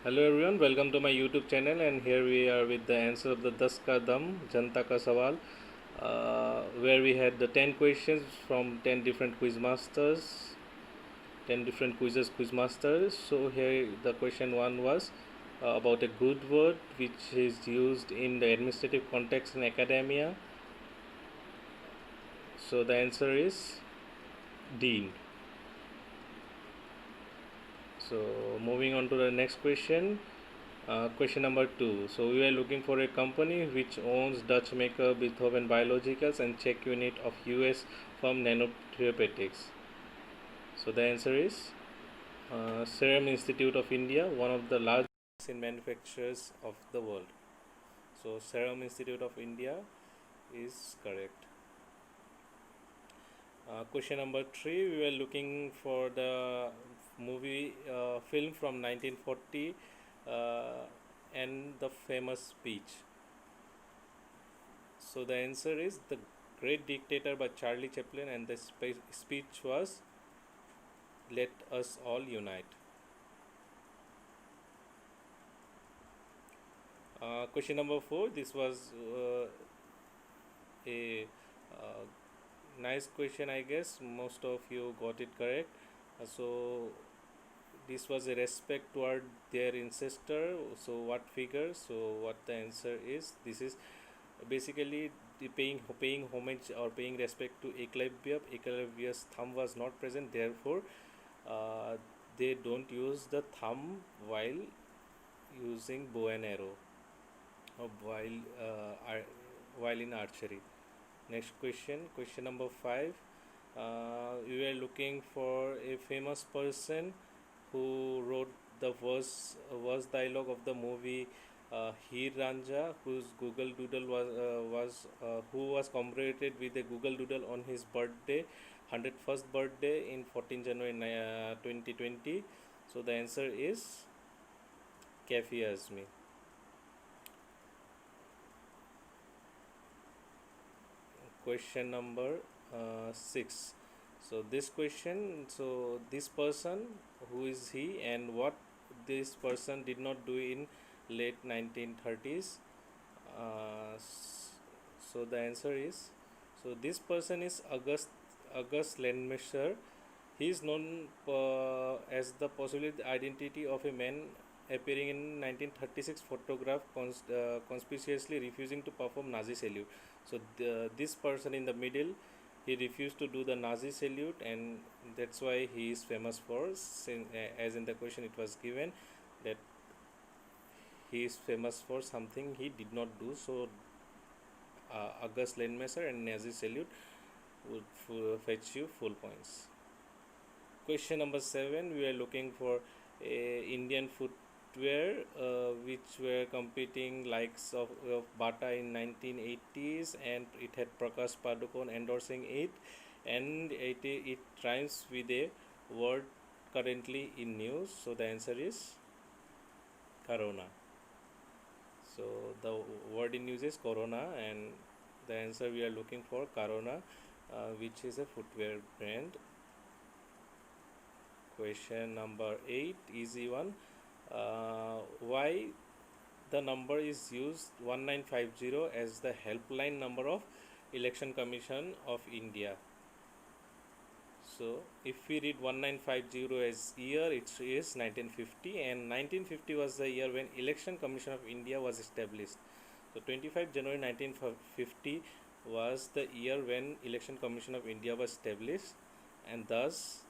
Hello everyone, welcome to my YouTube channel, and here we are with the answer of the 10 ka dam Janta ka Sawal, where we had the 10 questions from 10 different quiz masters, 10 different quiz masters. So here the question 1 was about a good word which is used in the administrative context in academia. So the answer is dean. So moving on to the next question. Question number 2. So we are looking for a company which owns Dutch maker Beethoven Biologicals and Czech unit of US firm Nanotherapeutics. So the answer is Serum Institute of India, one of the largest vaccine manufacturers of the world. So Serum Institute of India is correct. Question number 3. We were looking for the movie film from 1940 and the famous speech. So the answer is The Great Dictator by Charlie Chaplin, and the speech was Let Us All Unite. Question number 4. This was a nice question, I guess. Most of you got it correct. So this was a respect toward their ancestor. So what figure? So what the answer is? This is basically the paying homage or paying respect to Eklavya. Eklavya's thumb was not present, therefore they don't use the thumb while using bow and arrow or while in archery. Next question number 5. We were looking for a famous person who wrote the verse dialogue of the movie Heer Ranja, whose Google Doodle who was commemorated with a Google Doodle on his birthday, 101st birthday in 14 January 2020. So the answer is Kafi Azmi. Question number 6. So this person, who is he and what this person did not do in late 1930s? uh, so the answer is, so this person is August Landmesser. He is known as the possible identity of a man appearing in 1936 photograph conspicuously refusing to perform Nazi salute. So this person in the middle, he refused to do the Nazi salute, and that's why he is famous for, as in the question it was given, that he is famous for something he did not do. So August Landmesser and Nazi salute would fetch you full points. Question number 7. We are looking for Indian footwear which were competing likes of Bata in 1980s, and it had Prakash Padukone endorsing it, and it rhymes with a word currently in news. So the answer is Corona. So the word in news is Corona, and the answer we are looking for Corona, which is a footwear brand. Question number 8, easy one. Why the number is used 1950 as the helpline number of Election Commission of India? So if we read 1950 as year, it is 1950, and 1950 was the year when Election Commission of India was established. So 25 January 1950 was the year when Election Commission of India was established, and thus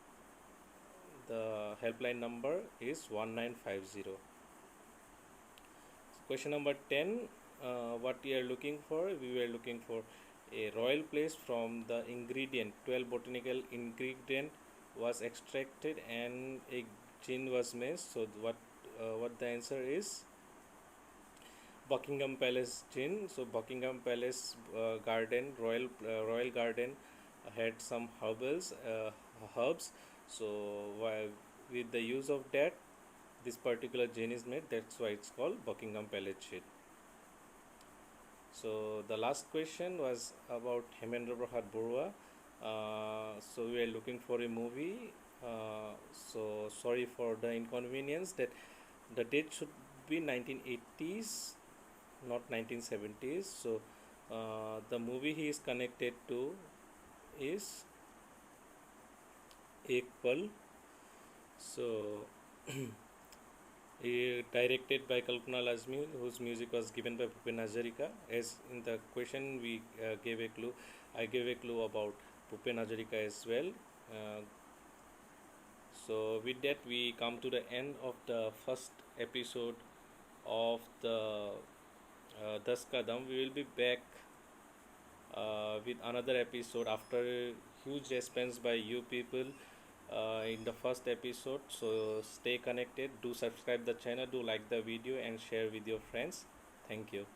the helpline number is 1950. Question number 10. What we are looking for? We were looking for a royal place from the ingredient. 12 botanical ingredient was extracted and a gin was made. So what the answer is? Buckingham Palace gin. So Buckingham Palace garden, royal garden had some herbs. So with the use of that, this particular gin is made. That's why it's called Buckingham Palace gin. So the last question was about Hemendra Prasad Barua. So we are looking for a movie. So sorry for the inconvenience that The date should be 1980s, not 1970s. So the movie he is connected to is Ek Pal. So directed by Kalpana Lazmi, whose music was given by Bhupen Hazarika. As in the question, we gave a clue. I gave a clue about Bhupen Hazarika as well. Uh, so with that, we come to the end of the first episode of the Das Kadam. We will be back with another episode after huge response by you people in the first episode. So stay connected, do subscribe the channel, do like the video and share with your friends. Thank you.